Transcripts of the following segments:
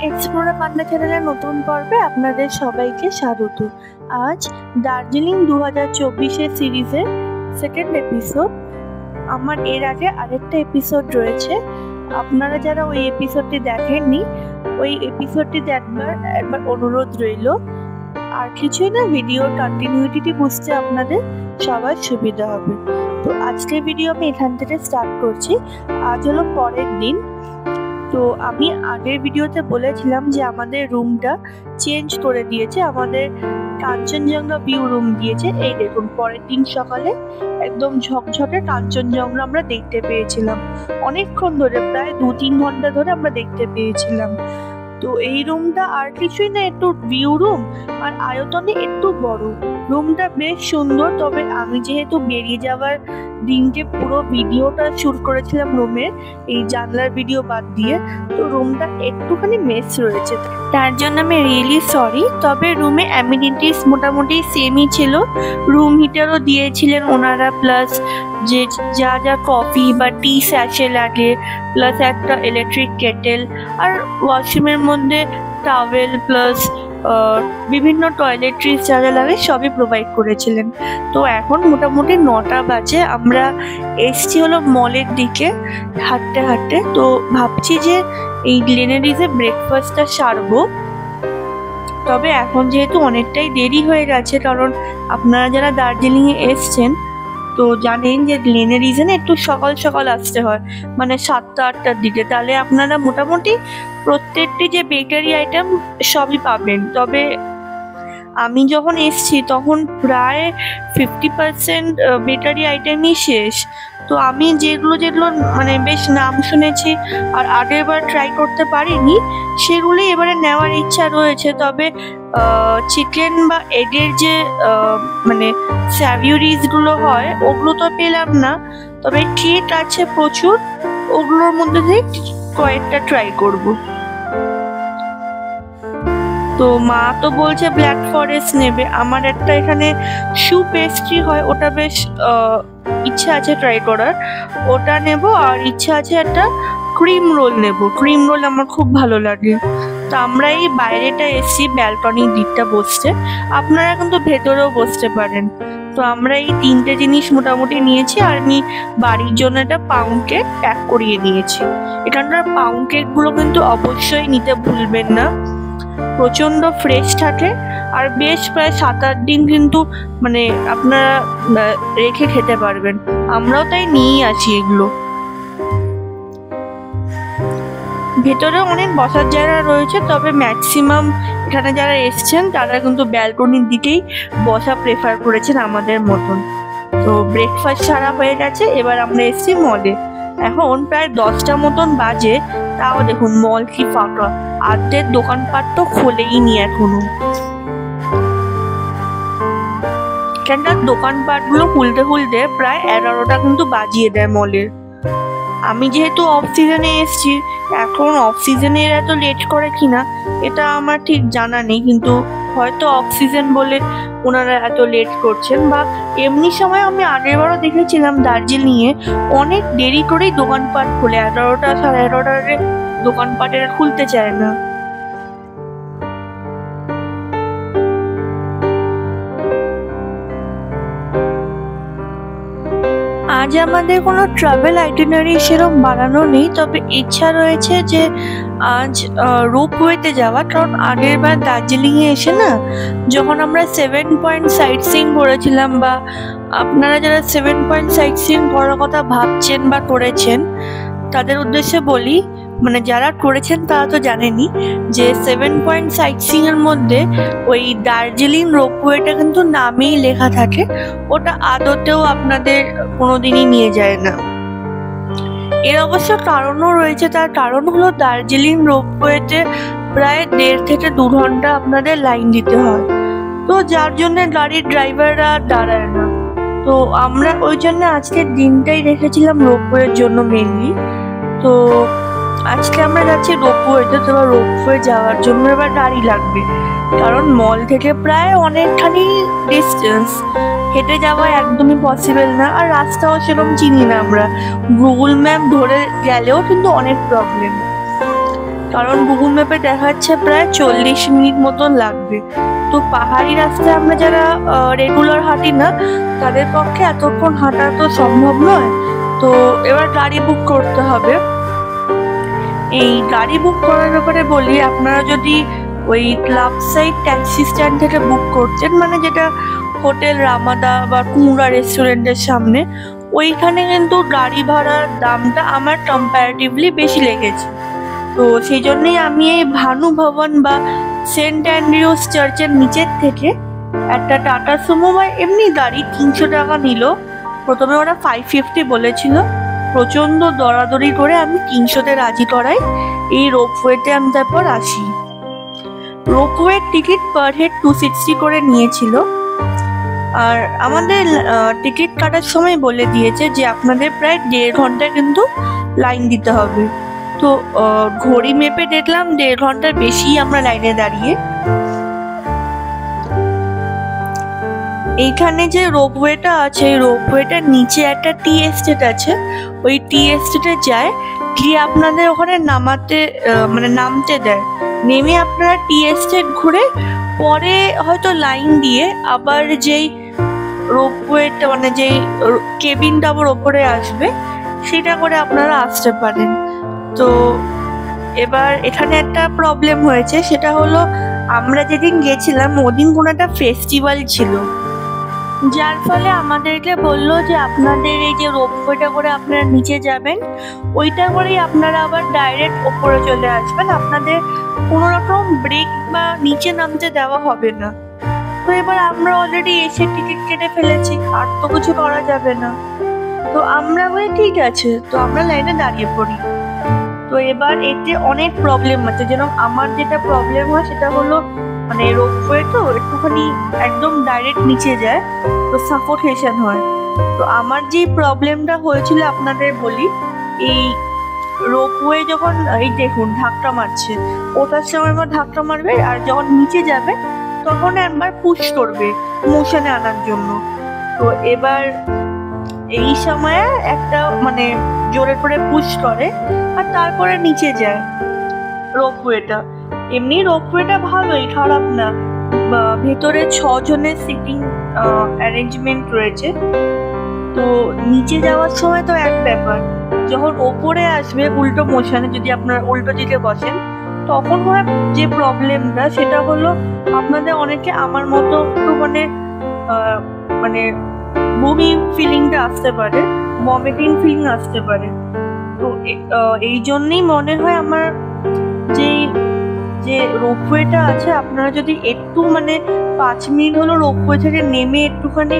Explorer পান্ডা চ্যানেলের নতুন পর্বে আপনাদের সবাইকে স্বাগত। আজ দার্জিলিং 2024 সিরিজের সেকেন্ড এপিসোড। আমার এর আগে আরেকটা এপিসোড রয়েছে, আপনারা যারা ওই এপিসোডটি দেখেননি ওই এপিসোডটি একবার অনুরোধ রইল। আর কিছুই না, ভিডিওর কন্টিনিউটি বুঝতে আপনাদের সবার সুবিধা হবে। তো আজকের ভিডিও আমি এখান থেকে স্টার্ট করছি। আজ হলো পরের দিন। তো আমি আগের ভিডিওতে বলেছিলাম যে আমাদের রুমটা চেঞ্জ করে দিয়েছে, আমাদের কাঞ্চনজঙ্ঘা ভিউ রুম দিয়েছে। এই দেখুন, পরের দিন সকালে একদম ঝকঝকে কাঞ্চনজঙ্ঘা আমরা দেখতে পেয়েছিলাম। অনেকক্ষণ ধরে, প্রায় 2-3 ঘন্টা ধরে আমরা দেখতে পেয়েছিলাম। তো এই রুমটা আর কিছুই না, একটু ভিউ রুম আর আয়তনে একটু বড়। রুমটা বেশ সুন্দর, তবে আমি যেহেতু বেরিয়ে যাওয়ার দিনকে পুরো ভিডিওটা শুট করেছিলাম রুমের, এই জানলার ভিডিও বাদ দিয়ে, তো রুমটা একটুখানি মেস রয়েছে, তার জন্য আমি রিয়েলি সরি। তবে রুমে অ্যামিনিটিস মোটামুটি সেমই ছিল। রুম হিটারও দিয়েছিলেন ওনারা, প্লাস যে যা যা কফি বা টি স্যাশে লাগে, প্লাস একটা ইলেকট্রিক কেটেল, আর ওয়াশরুমের মধ্যে টাওয়েল, প্লাস বিভিন্ন টয়লেট্রিজ যা যা লাগে সবই প্রোভাইড করেছিলেন। তো এখন মোটামুটি 9টা বাজে, আমরা এসছি হলো মলের দিকে হাঁটতে হাঁটতে। তো ভাবছি যে এই গ্লেনারিজে ব্রেকফাস্টটা সারবো। তবে এখন যেহেতু অনেকটাই দেরি হয়ে গেছে, কারণ আপনারা যারা দার্জিলিংয়ে এসছেন তো জানেন যে গ্লেনারিজে না একটু সকাল সকাল আসতে হয়, মানে 7টা-8টার দিকে। তাহলে আপনারা মোটামুটি প্রত্যেকটি যে বেকারি আইটেম সবই পাবেন। তবে আমি যখন এসছি তখন প্রায় 50% বেকারি আইটেমই শেষ। তো আমি যেগুলো মানে বেশ নাম শুনেছি আর আগেরবার ট্রাই করতে পারিনি, সেগুলোই এবারে নেওয়ার ইচ্ছা রয়েছে। তবে চিকেন বা এগের যে মানে স্যাভিউরিজগুলো হয় ওগুলো তো পেলাম না, তবে কেক আছে প্রচুর, ওগুলোর মধ্যে থেকে কয়েকটা ট্রাই করব। তো মা তো বলছে ব্ল্যাক ফরেস্ট নেবে, আমার একটা এখানে শু পেস্ট্রি হয় ওটা বেশ ইচ্ছা আছে ট্রাই করার, ওটা নেব। আর ইচ্ছা আছে একটা ক্রিম রোল নেব, ক্রিম রোল আমার খুব ভালো লাগে। তো আমরা এই বাইরেটা এসছি ব্যালকনির দিকটা বসতে, আপনারা কিন্তু ভেতরেও বসতে পারেন। তো আমরা এই 3টে জিনিস মোটামুটি নিয়েছি, আর আমি বাড়ির জন্য একটা পাউন্ড কেক প্যাক করিয়ে নিয়েছি। এখানকার পাউন্ড কেকগুলো কিন্তু অবশ্যই নিতে ভুলবেন না, প্রচন্ড ফ্রেশ থাকে আর বেশ প্রায় 7-8 দিন কিন্তু মানে আপনারা রেখে খেতে পারবেন। আমরাও তাই নিয়েই আসি এগুলো। ভেতরে অনেক বসার জায়গা রয়েছে, তবে ম্যাক্সিমাম এখানে যারা এসছেন তারা কিন্তু ব্যালকনির দিকেই বসা প্রেফার করেছেন আমাদের মতন। তো ব্রেকফাস্ট সারা হয়ে গেছে, এবার আমরা এসছি মলে। এখন প্রায় 10টা মতন বাজে, তাও দেখুন মল কি ফাঁকা, আর্ধেক দোকানপাট তো খোলেইনি এখনো। কেননা দোকানপাটগুলো খুলতে প্রায় 11টা কিন্তু বাজিয়ে দেয় মলের। আমি যেহেতু অফ সিজনে এসছি, এখন অফ সিজনে এরা এত লেট করে কিনা এটা আমার ঠিক জানা নেই, কিন্তু হয়তো অফ সিজন বলে ওনারা এত লেট করছেন। বা এমনি সময় আমি আগেরবারও দেখেছিলাম দার্জিলিংয়ে অনেক দেরি করেই দোকানপাট খোলে, 11টা 11:30 দোকানপাট এরা খুলতে চায় না। আজ আমাদের কোনো ট্রাভেল আইটিনারি সেরকম বানানো নেই, তবে ইচ্ছা রয়েছে যে আজ রোপওয়েতে যাওয়া। কারণ আগের বার দার্জিলিংয়ে এসে না, যখন আমরা 7 পয়েন্ট সাইট সিইং করেছিলাম, বা আপনারা যারা 7 পয়েন্ট সাইট সিইং করার কথা ভাবছেন বা করেছেন তাদের উদ্দেশ্যে বলি, মানে যারা করেছেন তারা তো জানেনই যে 7 পয়েন্ট সাইট সিইং এর মধ্যে ওই দার্জিলিং রোপওয়েটা কিন্তু নামেই লেখা থাকে, ওটা আদতেও আপনাদের কোনোদিনই নিয়ে যায় না। এর অবশ্য কারণও রয়েছে, তার কারণ হলো দার্জিলিং রোপওয়েতে প্রায় 1.5 থেকে 2 ঘন্টা আপনাদের লাইন দিতে হয়, তো যার জন্য গাড়ির ড্রাইভাররা দাঁড়ায় না। তো আমরা ওই জন্য আজকের দিনটাই রেখেছিলাম রোপওয়ের জন্য মেনলি। তো আজকে আমরা যাচ্ছি রোপওয়েতে। তো রোপওয়ে যাওয়ার জন্য এবার গাড়ি লাগবে, কারণ মল থেকে প্রায় অনেকখানি ডিস্টেন্স, হেঁটে যাওয়া একদমই পসিবল না। আর রাস্তাও সেরকম চিনি না আমরা, গুগল ম্যাপ ধরে গেলেও কিন্তু অনেক প্রবলেম। কারণ গুগল ম্যাপে দেখাচ্ছে প্রায় 40 মিনিট মতন লাগবে। তো পাহাড়ি রাস্তায় আমরা যারা রেগুলার হাঁটি না তাদের পক্ষে এতক্ষণ হাঁটা তো সম্ভব নয়। তো এবার গাড়ি বুক করতে হবে। এই গাড়ি বুক করার ব্যাপারে বলি, আপনারা যদি ওই ক্লাব সাইড ট্যাক্সি স্ট্যান্ড থেকে বুক করছেন, মানে যেটা হোটেল রামাদা বা কুমড়া রেস্টুরেন্টের সামনে, ওইখানে কিন্তু গাড়ি ভাড়ার দামটা আমার কম্পারেটিভলি বেশি লেগেছে। তো সেই জন্যই আমি এই ভানু ভবন বা সেন্ট অ্যান্ড্রিউস চার্চের নিচের থেকে একটা টাটা সুমো বা এমনি গাড়ি 300 টাকা নিল। প্রথমে ওরা 550 বলেছিল, প্রচন্ড দরাদরি করে আমি 300-তে রাজি করাই। এই রোপওয়েতে আমি তারপর আসি। রোপওয়ের টিকিট পার হেড 260 করে নিয়েছিল। আর আমাদের টিকিট কাটার সময় বলে দিয়েছে যে আপনাদের প্রায় 1.5 ঘন্টা কিন্তু লাইন দিতে হবে। তো ঘড়ি মেপে দেখলাম 1.5 ঘন্টার বেশি আমরা লাইনে দাঁড়িয়ে। এইখানে যে রোপওয়েটা আছে, রোপওয়েটার নিচে একটা টি এস্টেট আছে। ওই টি এস্টেটে যায় গিয়ে আপনাদের ওখানে নামতে দেয়। নেমে আপনারা টি এস্টেট ঘুরে পরে হয়তো লাইন দিয়ে আবার যেই রোপওয়েটা যেই কেবিনটা আবার ওপরে আসবে সেটা করে আপনারা আসতে পারেন। তো এবার এখানে একটা প্রবলেম হয়েছে, সেটা হলো আমরা যেদিন গেছিলাম ওদিন কোনো একটা ফেস্টিভ্যাল ছিল, যার ফলে আমাদেরকে বললো যে আপনাদের এই যে রোপওয়েটা করে আপনারা নিচে যাবেন ওইটা করেই আপনারা আবার ডাইরেক্ট ওপরে চলে আসবেন, আপনাদের কোনো রকম ব্রেক বা নিচে নামতে দেওয়া হবে না। তো এবার আমরা অলরেডি এসে টিকিট কেটে ফেলেছি, আর তো কিছু করা যাবে না। তো আমরা বলি ঠিক আছে, তো আমরা লাইনে দাঁড়িয়ে পড়ি। তো এবার এতে অনেক প্রবলেম আছে, যেরকম আমার যেটা প্রবলেম হয় সেটা হলো রোপওয়ে তো একটুখানি একদম ডাইরেক্ট নিচে যায়, তো সাফোকেশন হয়। তো আমার যে প্রবলেমটা হয়েছিল আপনাদের বলি, এই রোপওয়ে যখন এই দেখুন ধাক্কা মারছে, ওঠার সময় আমার ধাক্কা মারবে, আর যখন নিচে যাবে তখন একবার পুশ করবে মোশনে আনার জন্য। তো এবার এই সময়ে একটা জোরে করে পুশ করে আর তারপরে নিচে যায় রোপওয়েটা। এমনি রোপওয়েটা ভালোই, খারাপ না। ভেতরে 6 জনের সিটিং অ্যারেঞ্জমেন্ট রয়েছে। তো নিচে যাওয়ার সময় তো এক ব্যাপার, যখন ওপরে আসবে উল্টো মোশনে, যদি আপনারা উল্টো দিকে বসেন তখন হয় যে প্রবলেমটা, সেটা হলো আপনাদের অনেকে আমার মতো একটু বমি ফিলিংটা আসতে পারে, ভমিটিং ফিলিং আসতে পারে। তো এই জন্যই মনে হয় আমার যে রোপওয়েটা আছে, আপনারা যদি একটু 5 মিনিট হলো রোপওয়ে থেকে নেমে একটুখানি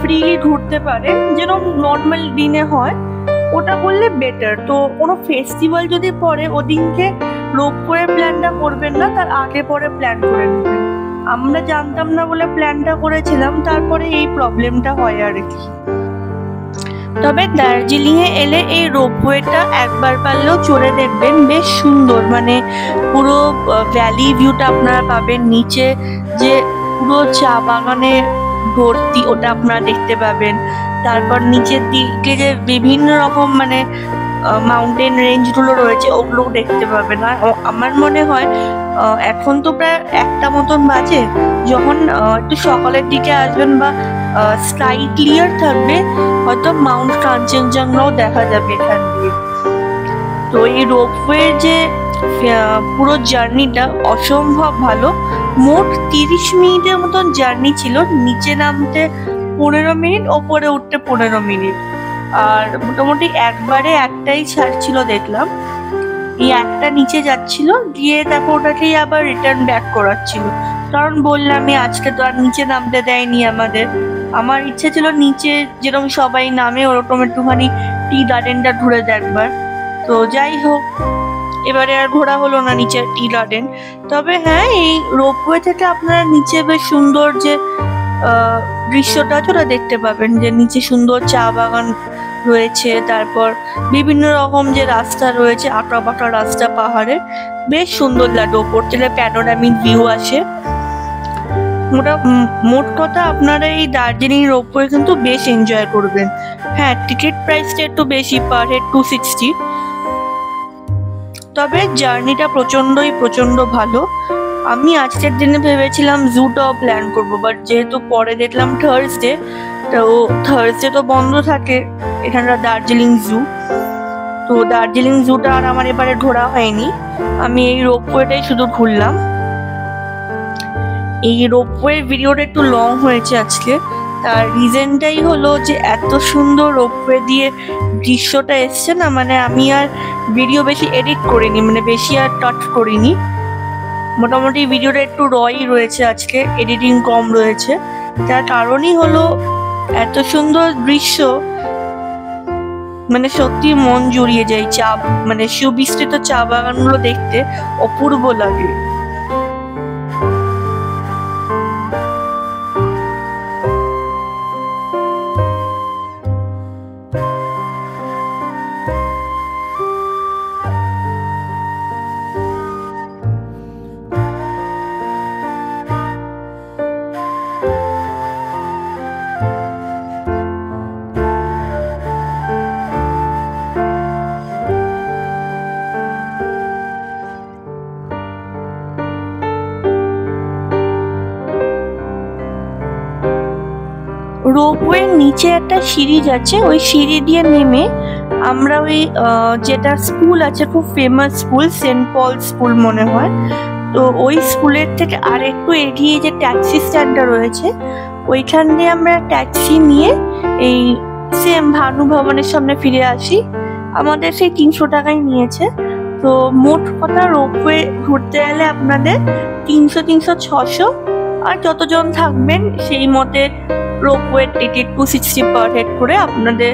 ফ্রিলি ঘুরতে পারেন, যেরকম নর্মাল দিনে হয়, ওটা করলে বেটার। তো কোনো ফেস্টিভ্যাল যদি পড়ে ওদিনকে রোপওয়ে প্ল্যানটা করবেন না, তার আগে পরে প্ল্যান করে নেবেন। আমরা জানতাম না বলে প্ল্যানটা করেছিলাম, তারপরে এই প্রবলেমটা হয় আর কি। তবে দার্জিলিং এ এলে এই রোপওয়েটা একবার পারলেও চড়ে দেখবেন, বেশ সুন্দর। পুরো ভ্যালি ভিউটা আপনারা পাবেন, নিচে যে পুরো চা বাগানে ভর্তি ওটা আপনারা দেখতে পাবেন। তারপর নিচের দিকে যে বিভিন্ন রকম মাউন্টেন রেঞ্জগুলো রয়েছে ওগুলো দেখতে পাবেন। আর আমার মনে হয় এখন তো প্রায় 1টা মতন বাজে, যখন একটু সকালের দিকে আসবেন বা স্কাই ক্লিয়ার থাকবে, হয়তো মাউন্ট কাঞ্চনজঙ্ঘাও দেখা যাবে এখান দিয়ে। তো এই রোপওয়ে যে পুরো জার্নিটা অসম্ভব ভালো। মোট 30 মিনিটের মতন জার্নি ছিল, নিচে নামতে 15 মিনিট, ওপরে উঠতে 15 মিনিট। আর মোটামুটি একবারে একটাই ছাড়ছিল দেখলাম, এই একটা নিচে যাচ্ছিল, গিয়ে তারপর ওটাকেই আবার রিটার্ন ব্যাক করাচ্ছিল। কারণ বললামই আজকে তো আর নিচে নামতে দেয়নি আমাদের। আমার ইচ্ছে ছিল নিচে যেরকম সবাই নামে ওরকম একটুখানি টি গার্ডেনটা ঘুরে দেখবার। তো যাই হোক, এবারে আর ঘোরা হলো না নিচের টি গার্ডেন। তবে হ্যাঁ, এই রোপওয়ে থেকে আপনারা নিচে বেশ সুন্দর যে দৃশ্যটা আছে ওটা দেখতে পাবেন, যে নিচে সুন্দর চা বাগান রয়েছে, তারপর বিভিন্ন রকম যে রাস্তা রয়েছে, আঁকা বাঁকা রাস্তা পাহাড়ের, বেশ সুন্দর লাগে। ওপর থেকে প্যানোরামিক ভিউ আসে। মোট কথা আপনারা এই দার্জিলিং রোপওয়ে কিন্তু বেশ এনজয় করবেন। হ্যাঁ, টিকিট প্রাইসটা একটু বেশি, পার হেড 260। তবে জার্নিটা প্রচন্ড ভালো। আমি আজকের দিনে ভেবেছিলাম জুটাও প্ল্যান করবো, বাট যেহেতু পরে দেখলাম থার্সডে, তো থার্সডে তো বন্ধ থাকে এখানকার দার্জিলিং জু। তো দার্জিলিং জুটা আর আমার এবারে ঘোরা হয়নি, আমি এই রোপওয়েটাই শুধু ঘুরলাম। এই রোপওয়ের ভিডিওটা একটু লং হয়েছে আজকে, তার রিজনটাই হলো যে এত সুন্দর রোপওয়ে দিয়ে দৃশ্যটা এসছে না, মানে আমি আর ভিডিও বেশি এডিট করিনি, মানে বেশি আর টাচ করিনি। মোটামুটি ভিডিওটা একটু রই রয়েছে আজকে, এডিটিং কম রয়েছে। তার কারণই হলো এত সুন্দর দৃশ্য, মানে সত্যি মন জুড়িয়ে যায়। মানে সুবিস্তৃত চা বাগানগুলো দেখতে অপূর্ব লাগে। রোপওয়ের নিচে একটা সিঁড়ি যাচ্ছে, ওই সিঁড়ি দিয়ে নেমে আমরা ওই যেটা স্কুল আছে, খুব ফেমাস স্কুল, সেন্ট পল স্কুল মনে হয়, তো ওই স্কুলের থেকে আর একটু এগিয়ে যে ট্যাক্সি স্ট্যান্ডটা রয়েছে, ওইখান দিয়ে আমরা ট্যাক্সি নিয়ে এই সেম ভানু ভবনের সামনে ফিরে আসি। আমাদের সেই 300 টাকাই নিয়েছে। তো মোট কথা রোপওয়ে ঘুরতে গেলে আপনাদের 300, 600, আর যতজন থাকবেন সেই মতে রোপওয়ে টিকিট 260 পার হেড করে আপনাদের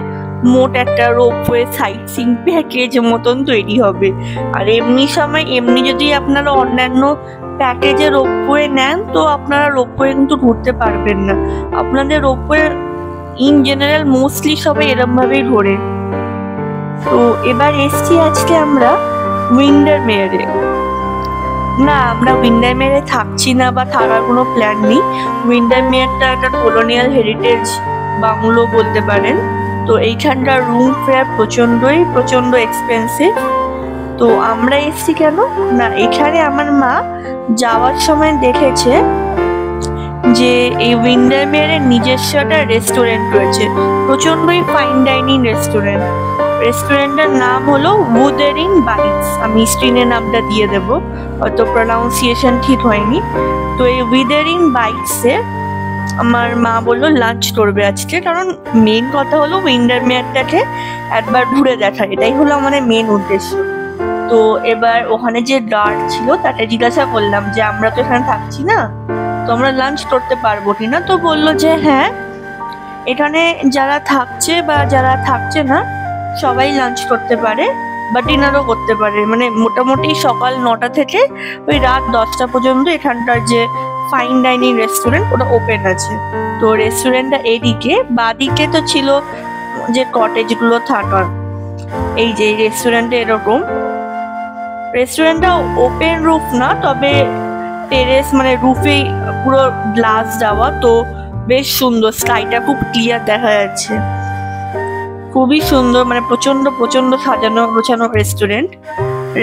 মোট একটা রোপওয়ে সাইট সিইং প্যাকেজ মতন তৈরি হবে। আর এমনি যদি আপনারা অন্যান্য প্যাকেজে রোপওয়ে নেন, তো আপনারা রোপওয়ে কিন্তু ঘুরতে পারবেন না। আপনাদের রোপওয়ে ইন জেনারেল মোস্টলি সবাই এরম ভাবেই ঘোরে। তো এবার এসছি আজকে আমরা উইন্ডারমেয়ারে। না, আমরা উইন্ডারমেয়ারে থাকছি না বা থাকার কোনো প্ল্যান নেই। উইন্ডারমেয়ারটা একটা কলোনিয়াল হেরিটেজ বাংলো বলতে পারেন। তো এইখানকার রুম ফেয়ার প্রচন্ড এক্সপেন্সিভ। তো আমরা এসছি কেন না, এখানে আমার মা যাওয়ার সময় দেখেছে যে এই উইন্ডারমেয়ারের নিজস্ব একটা রেস্টুরেন্ট রয়েছে, প্রচন্ডই ফাইন ডাইনিং রেস্টুরেন্ট। রেস্টুরেন্টের নাম হলো উদারিং বাইটস। আমি স্ক্রিনে নামটা দিয়ে দেবো, হয়তো প্রনাউন্সিয়েশন ঠিক হয়নি। তো এই উদারিং বাইটসে আমার মা বললো লাঞ্চ করবে আজকে, কারণ মেন কথা হলো উইন্ডারমেয়ারটাকে একবার ঘুরে দেখা, এটাই হলো আমাদের মেন উদ্দেশ্য। তো এবার ওখানে যে গার্ড ছিল তাকে জিজ্ঞাসা করলাম যে আমরা তো এখানে থাকছি না, তো আমরা লাঞ্চ করতে পারবো কিনা। তো বললো যে হ্যাঁ, এখানে যারা থাকছে বা যারা থাকছে না সবাই লাঞ্চ করতে পারে বা ডিনারও করতে পারে। মানে মোটামুটি সকাল 9টা থেকে ওই রাত 10টা পর্যন্ত এখানকার যে ফাইন ডাইনিং রেস্টুরেন্ট ওটা ওপেন আছে। তো রেস্টুরেন্টটা এদিকে, বাদিকে তো ছিল যে কটেজগুলো থাকার। এই যে রেস্টুরেন্টে এরকম, রেস্টুরেন্টটা ওপেন রুফ না, তবে টেরেস, মানে রুফে পুরো গ্লাস দেওয়া, তো বেশ সুন্দর, স্কাইটা খুব ক্লিয়ার দেখা যাচ্ছে, খুবই সুন্দর, মানে প্রচন্ড সাজানো গোছানো রেস্টুরেন্ট।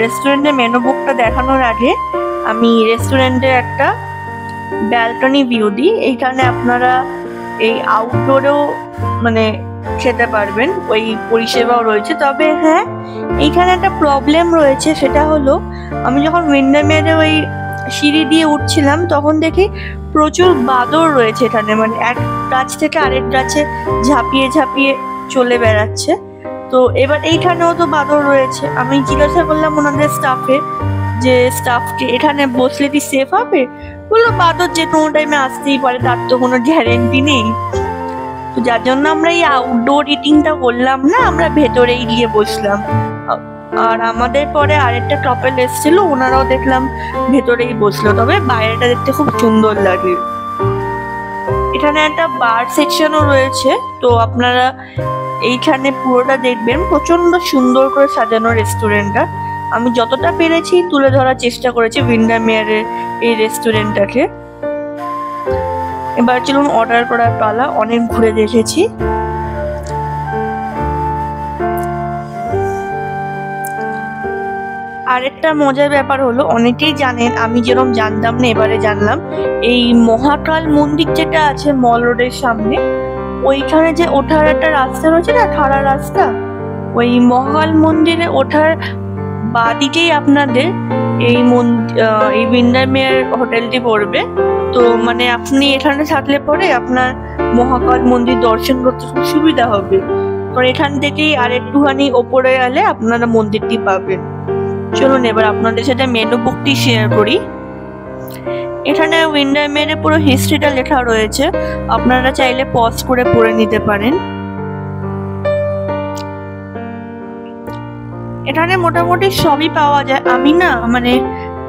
রেস্টুরেন্টের মেনু বুকটা দেখানোর আগে আমি রেস্টুরেন্টের একটা ব্যালকনি ভিউ দিই। এইখানে আপনারা এই আউটডোরেও মানে খেতে পারবেন, ওই পরিষেবাও রয়েছে। তবে হ্যাঁ, এইখানে একটা প্রবলেম রয়েছে, সেটা হলো আমি যখন উইন্ডারমেয়ারে ওই সিঁড়ি দিয়ে উঠছিলাম তখন দেখি প্রচুর বাদর রয়েছে এখানে, মানে এক গাছ থেকে আরেক গাছে ঝাঁপিয়ে চলে বেড়াচ্ছে। তো এবার এইখানেও তো বাদর রয়েছে। আমি জিজ্ঞাসা করলাম ওনাদের স্টাফকে এখানে বসলে কি সেফ হবে? বললো বাদর যে কোনো টাইমে আসতেই পারে, তার তো কোনো গ্যারেন্টি নেই। তো যার জন্য আমরা এই আউটডোর ইটিংটা করলাম না, আমরা ভেতরেই গিয়ে বসলাম। আর আমাদের পরে আরেকটা কাপল এসেছিল, ওনারাও দেখলাম ভেতরেই বসলো। তবে বাইরেটা দেখতে খুব সুন্দর লাগে। এখানে একটা বার সেকশনও রয়েছে, তো আপনারা এইখানে পুরোটা দেখবেন, প্রচন্ড সুন্দর করে সাজানো রেস্টুরেন্টটা। আমি যতটা পেরেছি তুলে ধরার চেষ্টা করেছি উইন্ডারমেয়ারের এই রেস্টুরেন্টটাকে। এবার চলুন অর্ডার করার পালা, অনেক ঘুরে দেখেছি। আরেকটা মজার ব্যাপার হলো, অনেকেই জানেন, আমি যেরকম জানতাম না, এবারে জানলাম, এই মহাকাল মন্দির যেটা আছে মল রোডের সামনে, ওইখানে যে ওঠার একটা রাস্তা রয়েছে না, ঠাড়া রাস্তা, ওই মহাকাল মন্দিরে ওঠার বাদিকেই আপনাদের এই এই উইন্ডারমেয়ার হোটেলটি পড়বে। তো মানে আপনি এখানে থাকলে পরে আপনার মহাকাল মন্দির দর্শন করতে খুব সুবিধা হবে, কারণ এখান থেকেই আর একটুখানি ওপরে গেলে আপনারা মন্দিরটি পাবেন। চলুন এবার আপনাদের সাথে মেনু বুকটি শেয়ার করি। এখানে উইন্ডারমেয়ারের পুরো হিস্ট্রিটা লেখা রয়েছে, আপনারা চাইলে পজ করে পড়ে নিতে পারেন। এখানে মোটামুটি সবই পাওয়া যায়। আমি না মানে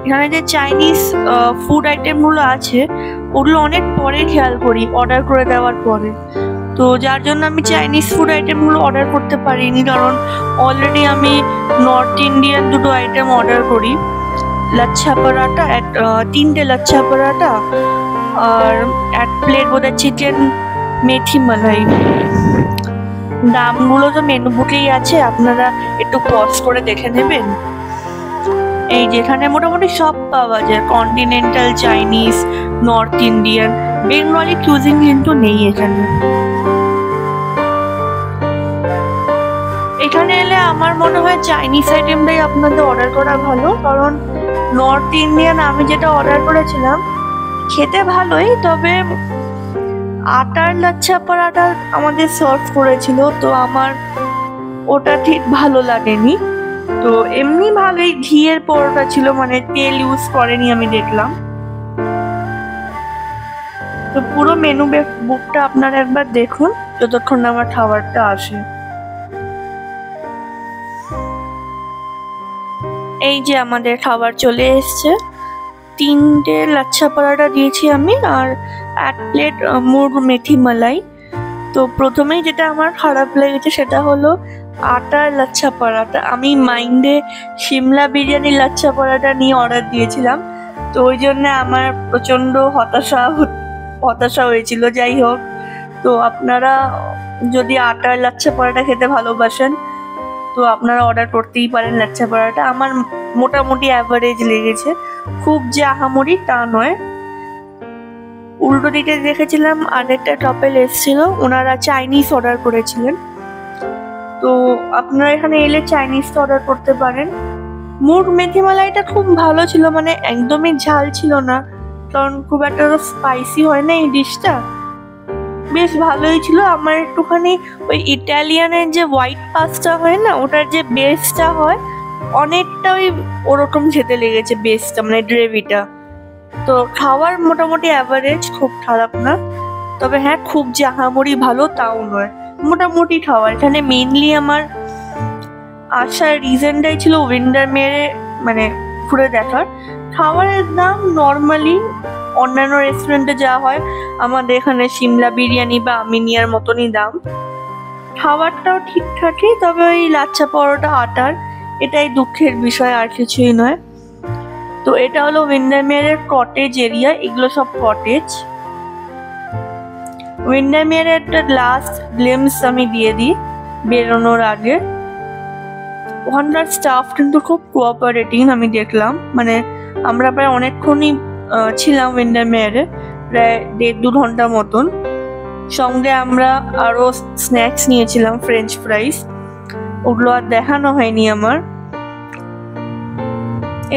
এখানে যে চাইনিজ ফুড আইটেমগুলো আছে ওগুলো অনেক পরে খেয়াল করি, অর্ডার করে দেওয়ার পরে। তো যার জন্য আমি চাইনিজ ফুড আইটেমগুলো অর্ডার করতে পারিনি, কারণ অলরেডি আমি নর্থ ইন্ডিয়ান দুটো আইটেম অর্ডার করি, লাচ্ছা পরাঠা, 3টে লাচ্ছা পরাঠা আর 1 প্লেট বোধহয় চিকেন মেথি মালাই। দামগুলো তো মেনু বুকেই আছে, আপনারা একটু পজ করে দেখে নেবেন। এই যেখানে মোটামুটি সব পাওয়া যায়, continental, Chinese, north Indian, Bengali cuisine কিন্তু নেই এখানে। এখানে এলে আমার মনে হয় চাইনিজ আইটেমটাই আপনাদের অর্ডার করা ভালো, কারণ নর্থ ইন্ডিয়ান আমি যেটা অর্ডার করেছিলাম খেতে ভালোই, তবে আটার লাচ্ছা পরাঠা আমাদের সার্ভ করেছিল, তো আমার ওটা ঠিক ভালো লাগেনি। তো এমনি ভালোই ঘিয়ের পরোটা ছিল, মানে তেল ইউজ করেনি আমি দেখলাম। তো পুরো মেনু বুকটা আপনারা একবার দেখুন যতক্ষণ না আমার খাবারটা আসে। এই যে আমাদের খাবার চলে এসছে, 3টে লাচ্ছা পরাঠা দিয়েছি আমি, আর 1 প্লেট মুগ মেথি মালাই। তো প্রথমেই যেটা আমার খারাপ লেগেছে সেটা হলো আটার লাচ্ছা পরাঠা। আমি মাইন্ডে সিমলা বিরিয়ানি লাচ্ছা পরাঠা নিয়ে অর্ডার দিয়েছিলাম, তো ওই জন্য আমার প্রচণ্ড হতাশা হয়েছিল। যাই হোক, তো আপনারা যদি আটার লাচ্ছা পরাঠা খেতে ভালোবাসেন তো আপনারা অর্ডার করতেই পারেন লাচ্ছা পরাঠা। আমার মোটামুটি অ্যাভারেজ লেগেছে, খুব যে আহামরি তা নয়। উল্টো দিকে দেখেছিলাম আরেকটা কাপল এসেছিল, ওনারা চাইনিজ অর্ডার করেছিলেন। তো আপনারা এখানে এলে চাইনিজ অর্ডার করতে পারেন। মুগ মেথি মালাইটা খুব ভালো ছিল, মানে একদমই ঝাল ছিল না, কারণ খুব একটা স্পাইসি হয় না এই ডিশটা, বেশ ভালোই ছিল। আমার একটুখানি ওই ইটালিয়ানের যে হোয়াইট পাস্তা হয় না, ওটার যে বেসটা হয় অনেকটা ওই ওরকম খেতে লেগেছে বেসটা, মানে গ্রেভিটা। তো খাওয়ার মোটামুটি অ্যাভারেজ, খুব খারাপ না, তবে হ্যাঁ খুব যে আহামরি ভালো তাও নয়, মোটামুটি খাওয়ার। এখানে মেইনলি আমার আসার রিজনটাই ছিল উইন্ডারমেয়ারে মানে ঘুরে দেখার। খাবারের দাম নর্মালি অন্যান্য রেস্টুরেন্টে যা হয় আমাদের এখানে সিমলা বিরিয়ানি বা আমিনিয়ার মতনই দাম। খাবারটাও ঠিকঠাকই, তবে ওই লাচ্ছা পরোটা আটার, এটাই দুঃখের বিষয়, আর কিছুই নয়। তো এটা হলো উইন্ডারমেয়ারের কটেজ এরিয়া, এগুলো সব কটেজ। উইন্ডারমেয়ারের একটা লাস্ট গ্লিমস আমি দিয়ে দিই বেরোনোর আগে। ওখানকার স্টাফ কিন্তু খুব কোঅপারেটিভ আমি দেখলাম, মানে আমরা প্রায় অনেকক্ষণই ছিলাম উইন্ডারমেয়ারে, প্রায় 1.5-2 ঘন্টা মতন। সঙ্গে আমরা আরও স্ন্যাক্স নিয়েছিলাম, ফ্রেঞ্চ ফ্রাইস, ওগুলো আর দেখানো হয়নি আমার।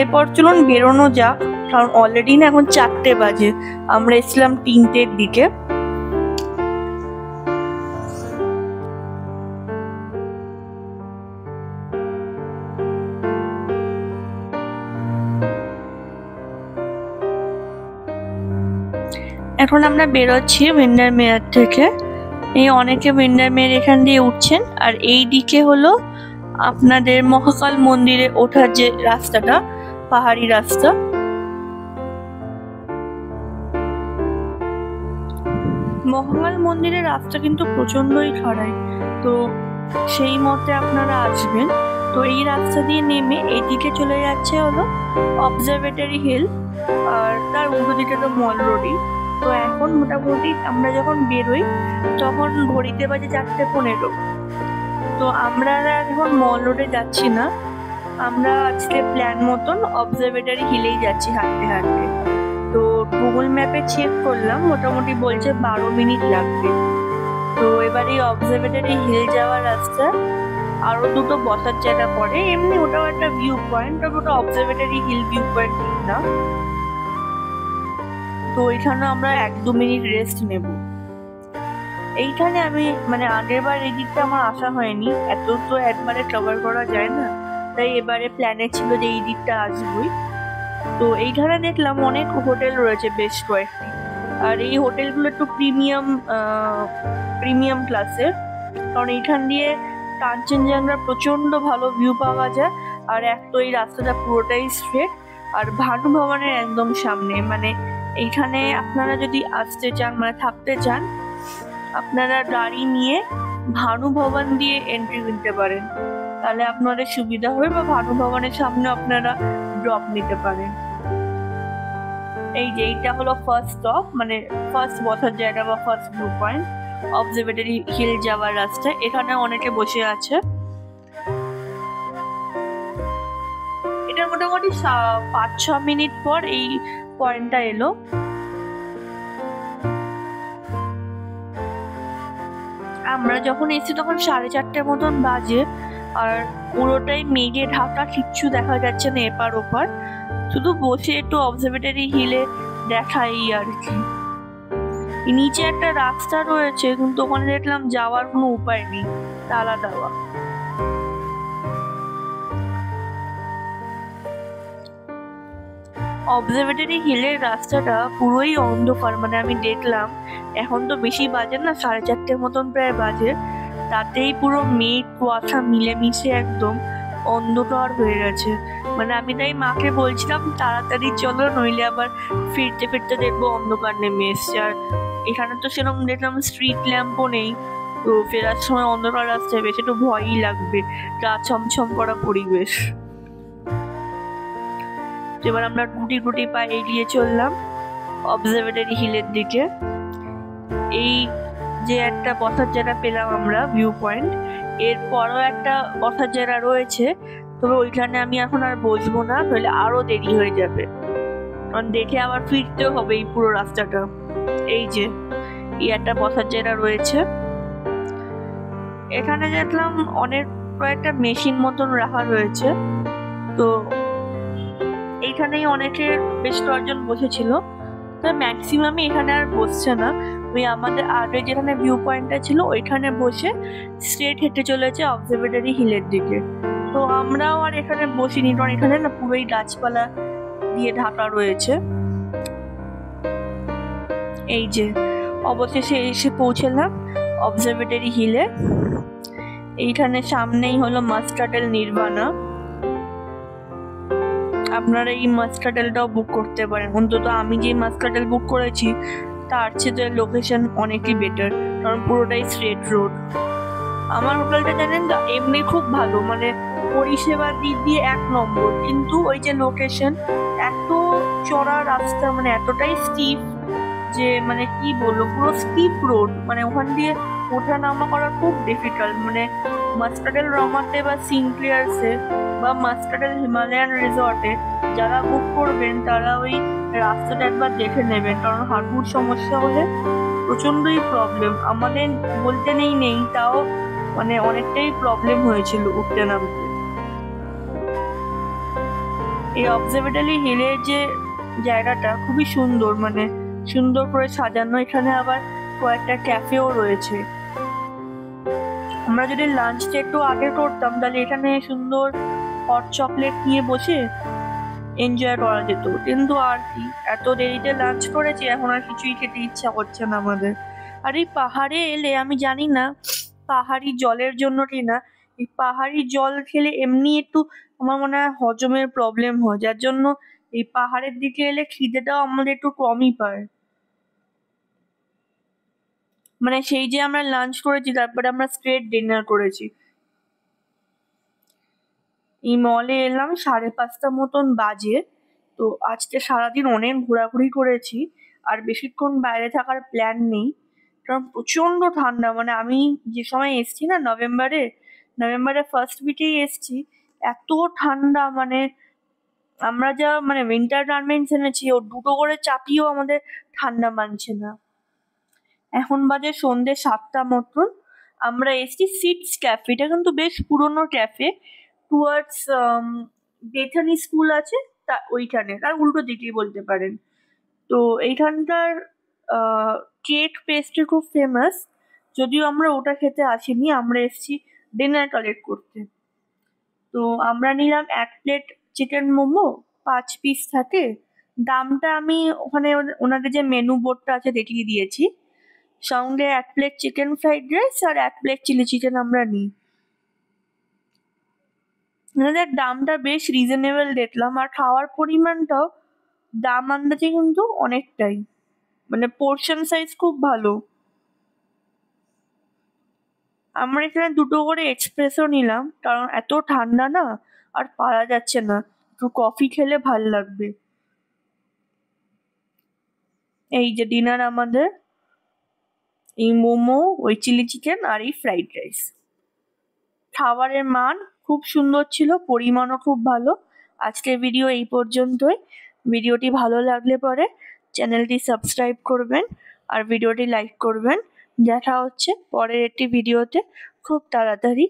এরপর চলুন বেরোনো যাক, কারণ অলরেডি না এখন 4টে বাজে, আমরা এসেছিলাম 3টের দিকে। এখন আমরা বেরোচ্ছি উইন্ডারমেয়ার থেকে। এই অনেকে উইন্ডারমেয়ার এখান দিয়ে উঠছেন, আর এই দিকে হলো আপনাদের মহাকাল মন্দিরে ওঠার যে রাস্তাটা, পাহাড়ি রাস্তা। মহাকাল মন্দিরের রাস্তা কিন্তু প্রচন্ডই খাড়াই, তো সেই মতে আপনারা আসবেন। তো এই রাস্তা দিয়ে নেমে এইদিকে চলে যাচ্ছে হলো অবজারভেটরি হিল, আর তার উল্টো দিকে তো মল রোডই। তো এখন মোটামুটি আমরা যখন বেরোই তখন ঘড়িতে বাজে 4:15। তো আমরা এখন মল রোডে যাচ্ছি না, আমরা আজকে প্ল্যান মতন অবজারভেটরি হিলেই যাচ্ছি হাঁটতে হাঁটতে। তো গুগল ম্যাপে চেক করলাম, মোটামুটি বলছে 12 মিনিট লাগবে। তো এবার এই অবজারভেটরি হিল যাওয়ার রাস্তা আরো দুটো বসার জায়গা পড়ে, এমনি ওটাও একটা ভিউ পয়েন্ট, তবে ওটা অবজারভেটরি হিল ভিউ পয়েন্ট ঠিক না। তো ওইখানে আমরা 1-2 মিনিট রেস্ট নেব। এইখানে আমি মানে আগের বার এই দিকটা আমার আসা হয়নি, এত তো একবারে কভার করা যায় না, তাই এবারে প্ল্যানে ছিল যে এই দিকটা আসবই। তো এইখানে দেখলাম অনেক হোটেল রয়েছে বেশ কয়েকটি, আর এই হোটেলগুলো একটু প্রিমিয়াম ক্লাসের, কারণ এইখান দিয়ে কাঞ্চনজঙ্ঘার প্রচন্ড ভালো ভিউ পাওয়া যায়। আর এক তো এই রাস্তাটা পুরোটাই স্ট্রেট, আর ভানু ভবনের একদম সামনে। মানে এইখানে আপনারা যদি আসতে চান, মানে থাকতে চান, আপনারা গাড়ি নিয়ে ভানু ভবন দিয়ে এন্ট্রি নিতে পারেন, তাহলে আপনাদের সুবিধা হবে, বা ভানু ভবনের সামনে আপনারা ড্রপ নিতে পারেন। এই যে এইটা হলো ফার্স্ট স্টপ, মানে ফার্স্ট বসার জায়গা বা first view point, observatory hill যাওয়ার রাস্তা। এখানে অনেকে বসে আছে। এটা মোটামুটি 5-6 মিনিট পর এই পয়েন্টটা এলো। আমরা যখন এসেছি তখন 4:30 মতন বাজে, আর পুরোটাই মেঘে ঢাকা, কিচ্ছু দেখা যাচ্ছে না এপার ওপার, শুধু বসে একটু অবজারভেটরি হিলে দেখাই আর কি। নিচে একটা রাস্তা রয়েছে, কিন্তু ওখানে দেখলাম যাওয়ার কোনো উপায় নেই, তালা দেওয়া। অবজারভেটরি হিলের রাস্তাটা পুরোই অন্ধকার, মানে আমি দেখলাম এখন তো বেশি বাজে না, 4:30 মতন প্রায় বাজে, তাতেই পুরো মেঘ কুয়াশা মিলেমিশে একদম অন্ধকার হয়ে গেছে। মানে আমি তাই মাকে বলছিলাম তাড়াতাড়ি চলো, নইলে আবার ফিরতে ফিরতে দেখবো অন্ধকার নেমে এসছে। আর এখানে তো সেরকম দেখলাম স্ট্রিট ল্যাম্পও নেই, তো ফেরার সময় অন্ধকার রাস্তায় বেশ একটু ভয়ই লাগবে, গা ছমছম করা পরিবেশ। এবার আমরা গুটি পায়ে এগিয়ে চললাম অবজারভেটরি হিলের দিকে। এই যে একটা বসার জায়গা পেলাম আমরা ভিউ পয়েন্ট, এরপরও একটা বসার জায়গা রয়েছে, তবে ওইখানে আমি এখন আর বসবো না, নইলে আরো দেরি হয়ে যাবে, কারণ দেখে আবার ফিরতেও হবে এই পুরো রাস্তাটা। এই যে এই একটা বসার জায়গা রয়েছে, এখানে দেখলাম অনেক কয়েকটা মেশিন মতন রাখা রয়েছে। তো এইখানেই অনেকে বেশ কয়েকজন বসেছিল, তো ম্যাক্সিমামই এখানে আর বসছে না। ওই আমাদের আগে যেখানে ভিউ পয়েন্টটা ছিল ওইখানে বসে স্ট্রেট হেঁটে চলেছে অবজারভেটরি হিলের দিকে। তো আমরাও আর এখানে বসিনি, কারণ এখানে না পুরোই গাছপালা দিয়ে ঢাকা রয়েছে। এই যে অবশেষে এসে পৌঁছলাম অবজারভেটরি হিলে। এইখানে সামনেই হলো মাস্টার্ডেল নির্বাণা, আপনারা এই মাস্টার্ডেলটাও বুক করতে পারেন। অন্তত আমি যে মাস্টার্ডেল বুক করেছি তার চেয়ে লোকেশন অনেকই বেটার, কারণ পুরোটাই স্ট্রেট রোড। আমার হোটেলটা জানেন তো এমনি খুব ভালো, মানে পরিষেবার দিক দিয়ে 1 নম্বর, কিন্তু ওই যে লোকেশন, এত চড়া রাস্তা, মানে এতটাই স্টিপ যে মানে কি বলবো, পুরো স্টিপ রোড, মানে ওখান দিয়ে ওঠা নামা করা খুব ডিফিকাল্ট। মানে মাস্টার্ডেল রমাতে বা সিনক্লিয়ার্সে বা মাস্টার্ডেল হিমালয়ান রিসর্টে যারা বুক করবেন তারা ওই রাস্তাটা একবার দেখে নেবেন, কারণ হাঁটুর সমস্যা হলে প্রচন্ডই প্রবলেম। আমাদের বলতে নেই তাও মানে অনেকটাই প্রবলেম হয়েছিল উঠতে নামতে। এই অবজারভেটরি হিলের যে জায়গাটা খুবই সুন্দর, মানে সুন্দর করে সাজানো। এখানে আবার কয়েকটা ক্যাফেও রয়েছে। আমরা যদি লাঞ্চটা একটু আগে করতাম তাহলে এখানে সুন্দর হট চকলেট নিয়ে বসে এনজয় করা যেত, কিন্তু আর কি, এত দেরিতে লাঞ্চ করেছি, এখন আর কিছুই খেতে ইচ্ছা করছে না আমাদের। আর এই পাহাড়ে এলে আমি জানি না পাহাড়ি জলের জন্য কি না, এই পাহাড়ি জল খেলে এমনি একটু আমার মনে হয় হজমের প্রবলেম হয়, যার জন্য এই পাহাড়ের দিকে এলে খিদেটাও আমাদের একটু কমই পায়। মানে সেই যে আমরা লাঞ্চ করেছি তারপরে আমরা স্ট্রেট ডিনার করেছি। এই মলে এলাম 5:30 মতন বাজে। তো আজকে সারাদিন অনেক ঘোরাঘুরি করেছি, আর বেশিক্ষণ বাইরে থাকার প্ল্যান নেই, কারণ প্রচন্ড ঠান্ডা। মানে আমি যে সময় এসছি না, নভেম্বরে ফার্স্ট উইকেই এসছি, এত ঠান্ডা, মানে আমরা যা মানে উইন্টার গার্মেন্টস এনেছি, ও 2টো করে চাপিয়েও আমাদের ঠান্ডা মানছে না। এখন বাজে সন্ধ্যে 7টা মতন। আমরা এসছি সিটস ক্যাফে, এটা কিন্তু বেশ পুরনো ক্যাফে, টুয়ার্ডস বেথানি স্কুল আছে তা ওইখানে, তার উল্টো দিকেই বলতে পারেন। তো এইখানকার কেক পেস্ট্রি খুব ফেমাস, যদিও আমরা ওটা খেতে আসিনি, আমরা এসছি ডিনার কালেক্ট করতে। তো আমরা নিলাম 1 প্লেট চিকেন মোমো, 5 পিস থাকে। দামটা আমি ওখানে ওনাদের যে মেনু বোর্ডটা আছে দেখিয়ে দিয়েছি। সঙ্গে 1 প্লেট চিকেন ফ্রাইড রাইস আর 1 প্লেট চিলি চিকেন আমরা নিই। এনাদের দামটা বেশ রিজনেবল দেখলাম, আর খাওয়ার পরিমাণটাও দাম আন্দাজে কিন্তু অনেকটাই, মানে পোর্শন সাইজ খুব ভালো। আমরা এখানে 2টো করে এক্সপ্রেসও নিলাম, কারণ এত ঠান্ডা না আর পারা যাচ্ছে না, একটু কফি খেলে ভাল লাগবে। এই যে ডিনার আমাদের, এই মোমো, ওই চিলি চিকেন আর এই ফ্রাইড রাইস। খাবারের মান খুব সুন্দর ছিল, পরিমাণও খুব ভালো। আজকের ভিডিও এই পর্যন্তই। ভিডিওটি ভালো লাগলে পরে চ্যানেলটি সাবস্ক্রাইব করবেন আর ভিডিওটি লাইক করবেন। দেখা হচ্ছে পরের একটি ভিডিওতে খুব তাড়াতাড়ি।